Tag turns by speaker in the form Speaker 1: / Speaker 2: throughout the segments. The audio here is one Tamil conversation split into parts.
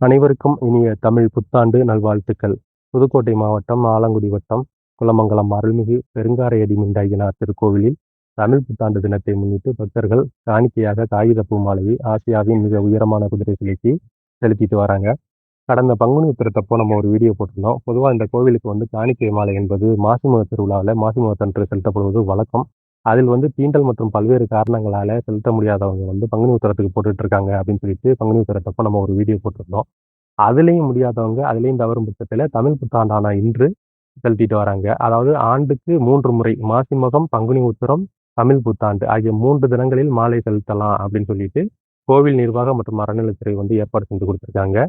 Speaker 1: அனைவருக்கும் இனிய தமிழ் புத்தாண்டு நல்வாழ்த்துக்கள். புதுக்கோட்டை மாவட்டம் ஆலங்குடி வட்டம் குலமங்கலம் அருள்மிகு பெருங்காரையடி மிண்டாகினார் திருக்கோவிலில் தமிழ் புத்தாண்டு தினத்தை முன்னிட்டு பக்தர்கள் காணிக்கையாக காகித பூ மாலையை ஆசியாவின் மிக உயரமான குதிரை சிலைக்கு செலுத்திட்டு வராங்க. கடந்த பங்குனி உத்திரத்தப்போ நம்ம ஒரு வீடியோ போட்டிருந்தோம். பொதுவாக இந்த கோவிலுக்கு காணிக்கை மாலை என்பது மாசி மக திருவிழாவில் மாசி மகத்தன்று செலுத்தப்படுவது வழக்கம். அதில் தீண்டல் மற்றும் பல்வேறு காரணங்களால செலுத்த முடியாதவங்க பங்குனி உத்திரத்துக்கு போட்டுட்டு இருக்காங்க அப்படின்னு சொல்லிட்டு பங்குனி உத்திரத்தப்போ நம்ம ஒரு வீடியோ போட்டிருந்தோம். அதுலேயும் முடியாதவங்க அதுலேயும் தவறும் பட்சத்தில் தமிழ் புத்தாண்டான இன்று செலுத்திட்டு வராங்க. அதாவது ஆண்டுக்கு 3 முறை மாசி மகம், பங்குனி உத்திரம், தமிழ் புத்தாண்டு ஆகிய 3 தினங்களில் மாலை செலுத்தலாம் அப்படின்னு சொல்லிட்டு கோவில் நிர்வாகம் மற்றும் அறநிலைத்துறை ஏற்பாடு செஞ்சு கொடுத்துருக்காங்க.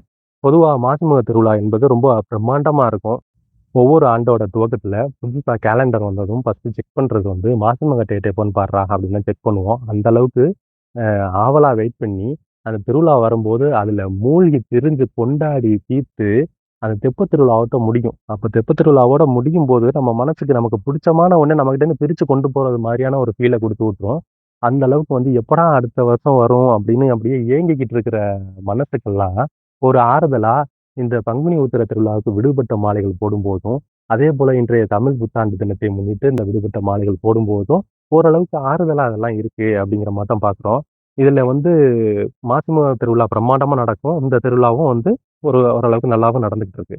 Speaker 1: பொதுவாக மாசி மக திருவிழா என்பது ரொம்ப பிரம்மாண்டமாக இருக்கும். ஒவ்வொரு ஆண்டோட துவக்கத்தில் புதுசாக கேலண்டர் வந்ததும் ஃபஸ்ட்டு செக் பண்ணுறது மாசி மக டேட் எப்போன்னு பாடுறா அப்படின்னு தான் செக் பண்ணுவோம். அந்த அளவுக்கு ஆவலாக வெயிட் பண்ணி அந்த திருவிழா வரும்போது அதில் மூழ்கி திரிஞ்சு கொண்டாடி தீர்த்து அந்த தெப்பத் திருவிழாவோட முடியும். அப்போ தெப்பத் திருவிழாவோட முடியும் போது நம்ம மனசுக்கு நமக்கு பிடிச்சமான ஒன்று நம்மகிட்டேருந்து பிரித்து கொண்டு போகிறது மாதிரியான ஒரு ஃபீலை கொடுத்து விட்டுரும். அந்த அளவுக்கு எப்படா அடுத்த வருஷம் வரும் அப்படின்னு அப்படியே ஏங்கிக்கிட்டு இருக்கிற மனசுக்கெல்லாம் ஒரு ஆறுதலா இந்த பங்குனி உத்திர திருவிழாவுக்கு விடுபட்ட மாலைகள் போடும்போதும், அதே போல இன்றைய தமிழ் புத்தாண்டு தினத்தை முன்னிட்டு இந்த விடுபட்ட மாலைகள் போடும்போதும் ஓரளவுக்கு ஆறுதலா அதெல்லாம் இருக்கு அப்படிங்கிற மாட்டம் பார்க்குறோம். இதுல மாசி மக திருவிழா பிரம்மாண்டமா நடக்கும். இந்த திருவிழாவும் ஓரளவுக்கு நல்லாவும் நடந்துகிட்டு இருக்கு.